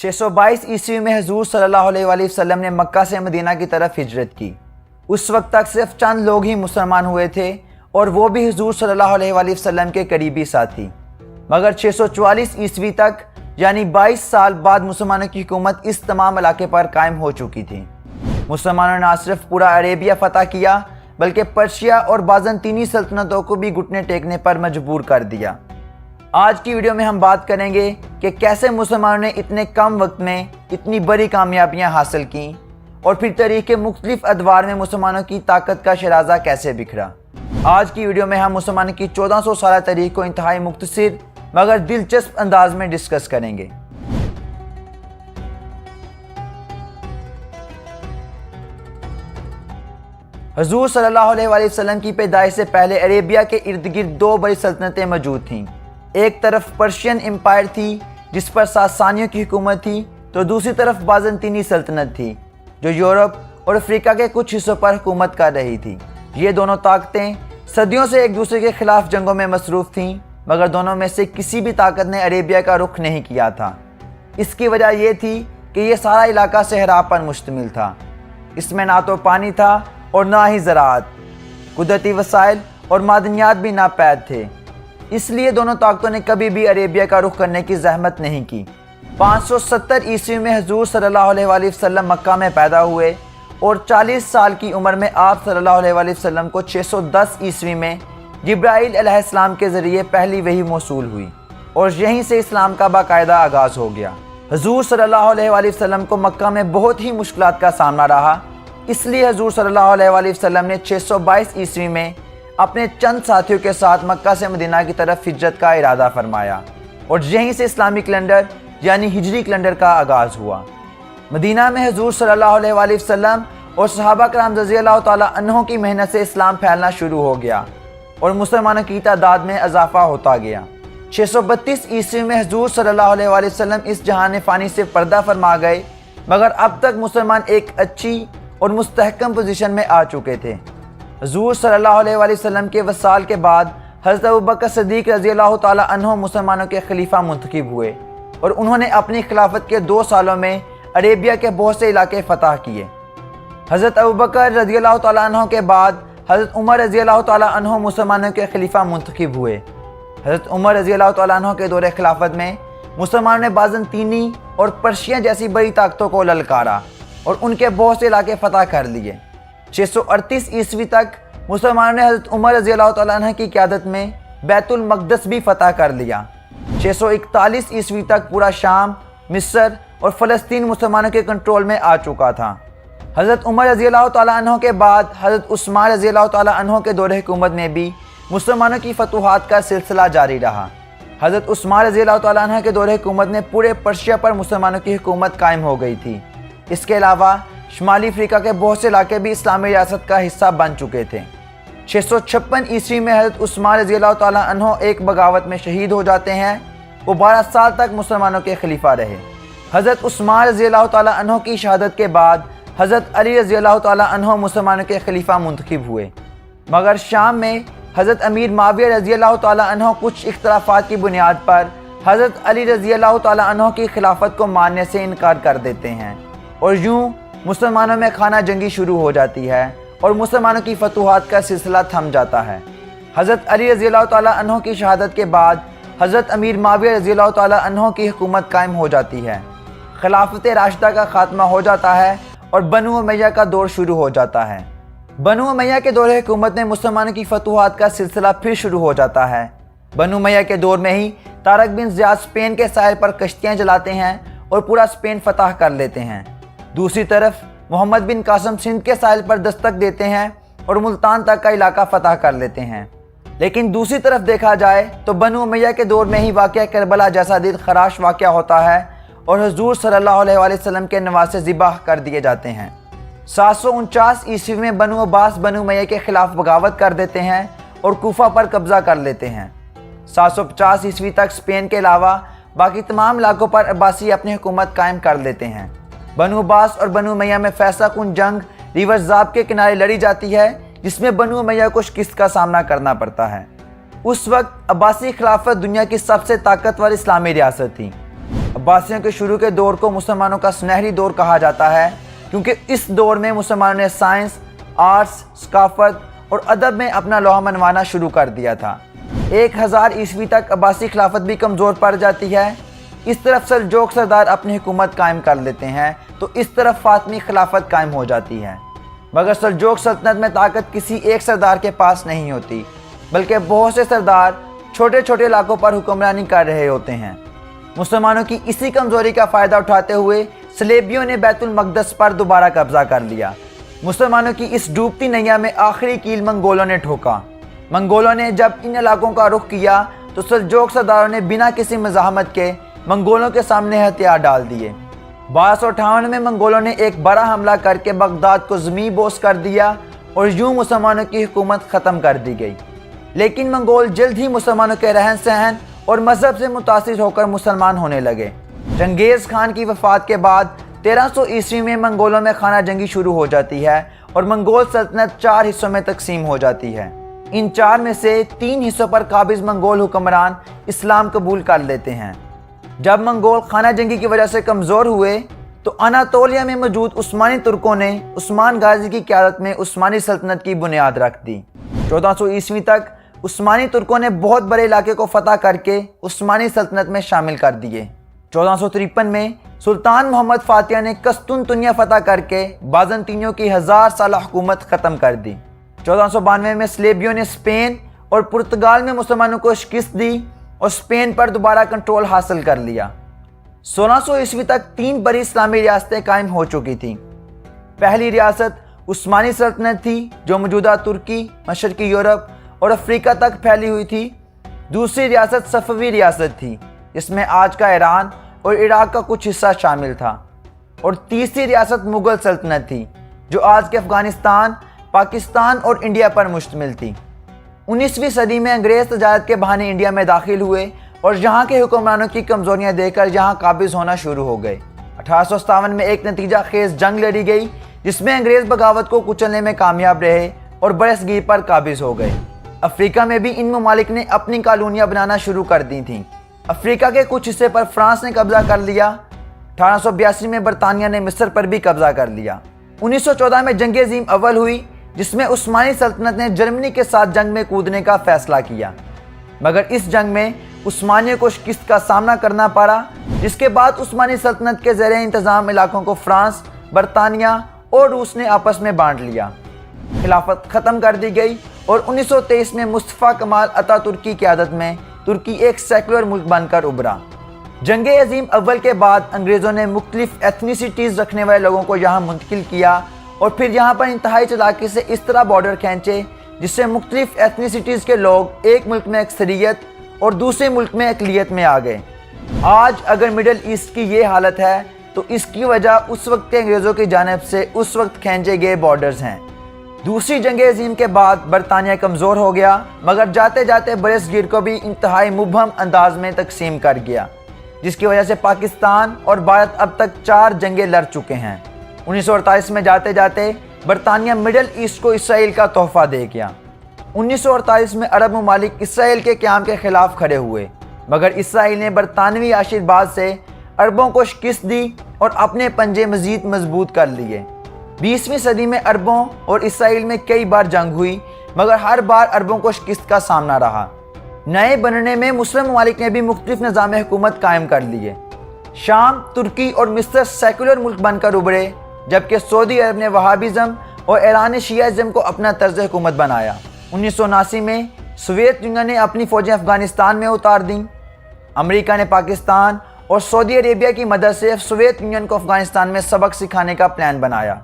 622 ईस्वी में हुजूर सल्लल्लाहु अलैहि वसल्लम ने मक्का से मदीना की तरफ हिजरत की। उस वक्त तक सिर्फ चंद लोग ही मुसलमान हुए थे और वो भी हुजूर सल्लल्लाहु अलैहि वसल्लम के करीबी साथी। मगर 644 ईस्वी तक यानी 22 साल बाद मुसलमानों की हुकूमत इस तमाम इलाके पर कायम हो चुकी थी। मुसलमानों ने न सिर्फ पूरा अरेबिया फतह किया बल्कि पर्शिया और बाज़ंतीनी सल्तनतों को भी घुटने टेकने पर मजबूर कर दिया। आज की वीडियो में हम बात करेंगे कि कैसे मुसलमानों ने इतने कम वक्त में इतनी बड़ी कामयाबियां हासिल की और फिर तारीख़ के मुख्तलिफ अदवार में मुसलमानों की ताकत का शराजा कैसे बिखरा। आज की वीडियो में हम मुसलमानों की 1400 साल तारीख़ को इंतहाई मुख्तसर मगर दिलचस्प अंदाज में डिस्कस करेंगे। हुजूर सल्लल्लाहु अलैहि वसल्लम की पैदाइश से पहले अरेबिया के इर्द गिर्द दो बड़ी सल्तनतें मौजूद थीं। एक तरफ पर्शियन एम्पायर थी जिस पर सासानियों की हुकूमत थी, तो दूसरी तरफ बाज़ंतीनी सल्तनत थी जो यूरोप और अफ्रीका के कुछ हिस्सों पर हुकूमत कर रही थी। ये दोनों ताकतें सदियों से एक दूसरे के खिलाफ जंगों में मसरूफ़ थीं, मगर दोनों में से किसी भी ताकत ने अरेबिया का रुख नहीं किया था। इसकी वजह यह थी कि यह सारा इलाका सहरा पर मुश्तमिल था। इसमें ना तो पानी था और ना ही ज़राअत, कुदरती वसाइल और मादनियात भी नापैद थे। इसलिए दोनों ताकतों ने कभी भी अरेबिया का रुख करने की जहमत नहीं की। 570 ईस्वी में हुजूर सल्लल्लाहु अलैहि वसल्लम मक्का में पैदा हुए और 40 साल की उम्र में आप सल्लल्लाहु अलैहि वसल्लम को 610 ईस्वी में जिब्राईल अलैहिस्सलाम के ज़रिए पहली वही मौसूल हुई और यहीं से इस्लाम का बाकायदा आगाज़ हो गया। हुजूर सल्लल्लाहु अलैहि वसल्लम को मक्का में बहुत ही मुश्किलात का सामना रहा। इसलिए हुजूर सल्लल्लाहु अलैहि वसल्लम ने 622 ईस्वी में अपने चंद साथियों के साथ मक्का से मदीना की तरफ हिजरत का इरादा फरमाया और यहीं से इस्लामी कैलेंडर यानी हिजरी कैलेंडर का आगाज़ हुआ। मदीना में हुजूर सल्लल्लाहु अलैहि वसल्लम और सहाबा कराम रज़ियल्लाहु तआला अन्हुम की मेहनत से इस्लाम फैलना शुरू हो गया और मुसलमानों की तादाद में इजाफा होता गया। 632 ईस्वी में हुजूर सल्लल्लाहु अलैहि वसल्लम इस जहान फ़ानी से पर्दा फरमा गए, मगर अब तक मुसलमान एक अच्छी और मुस्तहकम पोजीशन में आ चुके थे। हुजूर सल्लल्लाहु अलैहि वसल्लम के वसाल के बाद हज़रत अबू बकर सिद्दीक़ रज़ियल्लाहु तआला अन्हु मुसलमानों के खलीफा मुंतखब हुए और उन्होंने अपनी खिलाफत के 2 सालों में अरेबिया के बहुत से इलाके फ़तह किए। हज़रत अबू बकर रज़ियल्लाहु तआला अन्हु के बाद हज़रत उमर रज़ियल्लाहु तआला अन्हु मुसलमानों के खलीफा मुंतखब हुए। हज़रत उमर रज़ियल्लाहु तआला अन्हु के दौरे खिलाफत में मुसलमानों ने बाज़ंतीनी और पर्शिया जैसी बड़ी ताकतों को ललकारा और उनके बहुत से इलाके फ़तह कर लिए। 638 ईस्वी तक मुसलमानों ने हज़रत उमर रज़ियल्लाहु तआला अन्हु की क़यादत में बैतुल मक़दस भी फ़तह कर लिया। 641 ईस्वी तक पूरा शाम, मिस्र और फ़लस्तीन मुसलमानों के कंट्रोल में आ चुका था। हज़रत उमर रज़ियल्लाहु तआला अन्हु के बाद हज़रत उस्मान रज़ियल्लाहु तआला अन्हु के दौरे हुकूमत में भी मुसलमानों की फतूहात का सिलसिला जारी रहा। हज़रत उस्मान रज़ियल्लाहु तआला अन्हु के दौरे हुकूमत में पूरे पर्शिया पर मुसलमानों की हुकूमत कायम हो गई थी। इसके अलावा शुमाली अफ्रीका के बहुत से इलाके भी इस्लामी रियासत का हिस्सा बन चुके थे। 656 ईस्वी में हज़रत उस्मान रज़ियल्लाहु तआला अन्हु एक बगावत में शहीद हो जाते हैं। वो 12 साल तक मुसलमानों के खलीफा रहे। हज़रत उस्मान रज़ियल्लाहु तआला अन्हु की शहादत के बाद हज़रत अली रज़ियल्लाहु तआला अन्हु मुसलमानों के खलीफा मुंतखब हुए, मगर शाम में हज़रत अमीर माविया रज़ियल्लाहु तआला अन्हु कुछ इख्तलाफात की बुनियाद पर हज़रत अली रज़ियल्लाहु तआला अन्हु की खिलाफत को मानने से इनकार कर देते हैं और यूँ मुसलमानों में खाना जंगी शुरू हो जाती है और मुसलमानों की फतूहात का सिलसिला थम जाता है। हज़रत अली रज़ियल्लाहु तआला अन्हु की शहादत के बाद हज़रत अमीर माविया रज़ियल्लाहु तआला अन्हु की हुकूमत कायम हो जाती है। खिलाफत राशिदा का खात्मा हो जाता है और बनु उमैया का दौर शुरू हो जाता है। बनु उमैया के दौरे हुकूमत में मुसलमानों की फतूहात का सिलसिला फिर शुरू हो जाता है। बनु उमैया के दौर में ही तारक बिन ज़ियाद स्पेन के साहिल पर कश्तियाँ जलाते हैं और पूरा स्पेन फतह कर लेते हैं। दूसरी तरफ मोहम्मद बिन कासिम सिंध के साहिल पर दस्तक देते हैं और मुल्तान तक का इलाका फतह कर लेते हैं। लेकिन दूसरी तरफ देखा जाए तो बनु उमैया के दौर में ही वाक़या करबला जैसा दिल खराश वाक़या होता है और हुजूर सल्लल्लाहु अलैहि वसल्लम के नवासे ज़िबाह कर दिए जाते हैं। 749 ईस्वी में बनु अब्बास बनु उमैया के खिलाफ बगावत कर देते हैं और कूफा पर कब्ज़ा कर लेते हैं। 750 ईस्वी तक स्पेन के अलावा बाकी तमाम इलाकों पर अब्बासी अपनी हुकूमत कायम कर लेते हैं। बनु अब्बास और बनु उमैया में फैसला कुन जंग रिवर ज़ाब के किनारे लड़ी जाती है, जिसमें बनु उमैया को शिकस्त का सामना करना पड़ता है। उस वक्त अब्बासी खिलाफत दुनिया की सबसे ताकतवर इस्लामी रियासत थी। عباسیوں کے شروع کے دور کو مسلمانوں کا سنہری دور کہا جاتا ہے، کیونکہ اس دور میں مسلمانوں نے سائنس، آرٹس، ثقافت اور ادب میں اپنا لوہا منوانا شروع کر دیا تھا۔ 1000 عیسوی تک عباسی خلافت بھی کمزور پڑ جاتی ہے۔ اس طرف سلجوق سردار اپنی حکومت قائم کر لیتے ہیں تو اس طرف فاطمی خلافت قائم ہو جاتی ہے، مگر سلجوق سلطنت میں طاقت کسی ایک سردار کے پاس نہیں ہوتی، بلکہ بہت سے سردار چھوٹے چھوٹے علاقوں پر حکمرانی کر رہے ہوتے ہیں۔ مسلمانوں کی اسی کمزوری کا فائدہ اٹھاتے ہوئے صلیبیوں نے بیت المقدس پر دوبارہ قبضہ کر لیا۔ مسلمانوں کی اس ڈوبتی نیا میں آخری کیل منگولوں نے ٹھوکا۔ منگولوں نے جب ان علاقوں کا رخ کیا تو سلجوق سرداروں نے بنا کسی مزاحمت کے منگولوں کے سامنے ہتھیار ڈال دیے۔ 1258 میں منگولوں نے ایک بڑا حملہ کر کے بغداد کو زمین بوس کر دیا اور یوں مسلمانوں کی حکومت ختم کر دی گئی۔ لیکن منگول جلد ہی مسلمانوں کے رہن سہن اور مذہب سے متاثر ہو کر مسلمان ہونے لگے۔ چنگیز خان کی وفات کے بعد 1300 عیسوی میں منگولوں میں خانہ جنگی شروع ہو جاتی ہے اور منگول سلطنت 4 حصوں میں تقسیم ہو جاتی ہے۔ ان 4 میں سے 3 حصوں پر قابض منگول حکمران اسلام قبول کر لیتے ہیں۔ جب منگول خانہ جنگی کی وجہ سے کمزور ہوئے تو اناطولیہ میں موجود عثمانی ترکوں نے عثمان غازی کی قیادت میں عثمانی سلطنت کی بنیاد رکھ دی۔ 1400 عیسوی تک عثمانی ترکوں نے بہت بڑے علاقے کو فتح کر کے عثمانی سلطنت میں شامل کر دیے۔ 1453 میں سلطان محمد فاتح نے قسطنطنیہ فتح کر کے بازنطینیوں کی 1000 سالہ حکومت ختم کر دی۔ 1492 میں صلیبیوں نے اسپین اور پرتگال میں مسلمانوں کو شکست دی اور اسپین پر دوبارہ کنٹرول حاصل کر لیا۔ 1600 عیسوی تک 3 بڑی اسلامی ریاستیں قائم ہو چکی تھیں۔ پہلی ریاست عثمانی سلطنت تھی جو موجودہ ترکی، مشرقی یورپ اور افریقہ تک پھیلی ہوئی تھی۔ دوسری ریاست صفوی ریاست تھی جس میں آج کا ایران اور عراق کا کچھ حصہ شامل تھا، اور تیسری ریاست مغل سلطنت تھی جو آج کے افغانستان، پاکستان اور انڈیا پر مشتمل تھی۔ 19ویں صدی میں انگریز تجارت کے بہانے انڈیا میں داخل ہوئے اور یہاں کے حکمرانوں کی کمزوریاں دیکھ کر یہاں قابض ہونا شروع ہو گئے۔ 1857 میں ایک نتیجہ خیز جنگ لڑی گئی جس میں انگریز بغاوت کو کچلنے میں کامیاب رہے اور برصغیر پر قابض ہو گئے۔ افریقہ میں بھی ان ممالک نے اپنی کالونیاں بنانا شروع کر دی تھیں۔ افریقہ کے کچھ حصے پر فرانس نے قبضہ کر لیا۔ 1882 میں برطانیہ نے مصر پر بھی قبضہ کر لیا۔ 1914 میں جنگ عظیم اول ہوئی جس میں عثمانی سلطنت نے جرمنی کے ساتھ جنگ میں کودنے کا فیصلہ کیا، مگر اس جنگ میں عثمانیوں کو شکست کا سامنا کرنا پڑا، جس کے بعد عثمانی سلطنت کے زیر انتظام علاقوں کو فرانس، برطانیہ اور روس نے آپس میں بانٹ لیا۔ خلافت ختم کر دی گئی اور 1923 میں مصطفیٰ کمال اتا ترک کی قیادت میں ترکی ایک سیکولر ملک بن کر ابھرا۔ جنگ عظیم اول کے بعد انگریزوں نے مختلف ایتھنیسٹیز رکھنے والے لوگوں کو یہاں منتقل کیا اور پھر یہاں پر انتہائی چالاکی سے اس طرح بارڈر کھینچے جس سے مختلف ایتھنیسٹیز کے لوگ ایک ملک میں اکثریت اور دوسرے ملک میں اقلیت میں آ گئے۔ آج اگر مڈل ایسٹ کی یہ حالت ہے تو اس کی وجہ اس وقت کے انگریزوں کی جانب سے اس وقت کھینچے گئے بارڈرز ہیں۔ دوسری جنگ عظیم کے بعد برطانیہ کمزور ہو گیا، مگر جاتے جاتے برصغیر کو بھی انتہائی مبہم انداز میں تقسیم کر گیا، جس کی وجہ سے پاکستان اور بھارت اب تک 4 جنگیں لڑ چکے ہیں۔ 1948 میں جاتے جاتے برطانیہ مڈل ایسٹ کو اسرائیل کا تحفہ دے گیا۔ 1948 میں عرب ممالک اسرائیل کے قیام کے خلاف کھڑے ہوئے، مگر اسرائیل نے برطانوی آشیرواد سے عربوں کو شکست دی اور اپنے پنجے مزید مضبوط کر لیے۔ 20ویں صدی میں عربوں اور اسرائیل میں کئی بار جنگ ہوئی، مگر ہر بار عربوں کو شکست کا سامنا رہا۔ نئے بننے میں مسلم ممالک نے بھی مختلف نظام حکومت قائم کر لیے۔ شام، ترکی اور مصر سیکولر ملک بن کر ابھرے، جبکہ سعودی عرب نے وہابزم اور ایران نے شیعہ کو اپنا طرز حکومت بنایا۔ 1979 میں سوویت یونین نے اپنی فوجیں افغانستان میں اتار دیں۔ امریکہ نے پاکستان اور سعودی عربیہ کی مدد سے سوویت یونین کو افغانستان میں سبق سکھانے کا پلان بنایا۔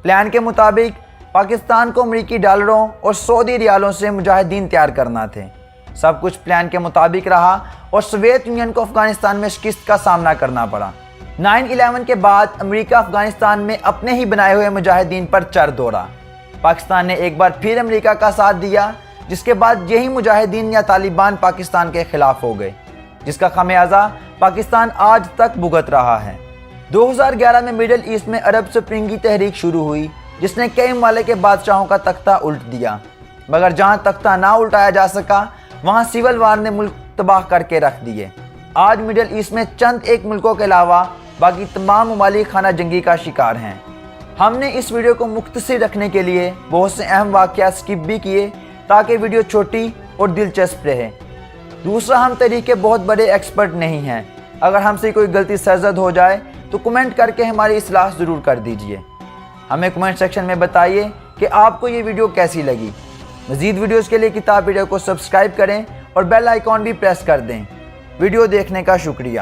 پلان کے مطابق پاکستان کو امریکی ڈالروں اور سعودی ریالوں سے مجاہدین تیار کرنا تھے۔ سب کچھ پلان کے مطابق رہا اور سوویت یونین کو افغانستان میں شکست کا سامنا کرنا پڑا۔ 9/11 کے بعد امریکہ افغانستان میں اپنے ہی بنائے ہوئے مجاہدین پر چر دوڑا۔ پاکستان نے ایک بار پھر امریکہ کا ساتھ دیا، جس کے بعد یہی مجاہدین یا طالبان پاکستان کے خلاف ہو گئے، جس کا خمیازہ پاکستان آج تک بھگت رہا ہے۔ 2011 میں مڈل ایسٹ میں عرب سپرنگ کی تحریک شروع ہوئی، جس نے کئی ممالک کے بادشاہوں کا تختہ الٹ دیا، مگر جہاں تختہ نہ الٹایا جا سکا وہاں سول وار نے ملک تباہ کر کے رکھ دیے۔ آج مڈل ایسٹ میں چند ایک ملکوں کے علاوہ باقی تمام ممالک خانہ جنگی کا شکار ہیں۔ ہم نے اس ویڈیو کو مختصر رکھنے کے لیے بہت سے اہم واقعات سکپ بھی کیے تاکہ ویڈیو چھوٹی اور دلچسپ رہے۔ دوسرا، ہم تاریخ کے بہت بڑے ایکسپرٹ نہیں ہیں۔ اگر ہم سے کوئی غلطی سرزد ہو جائے تو کمنٹ کر کے ہماری اصلاح ضرور کر دیجئے۔ ہمیں کمنٹ سیکشن میں بتائیے کہ آپ کو یہ ویڈیو کیسی لگی۔ مزید ویڈیوز کے لیے کتاب ویڈیو کو سبسکرائب کریں اور بیل آئیکن بھی پریس کر دیں۔ ویڈیو دیکھنے کا شکریہ۔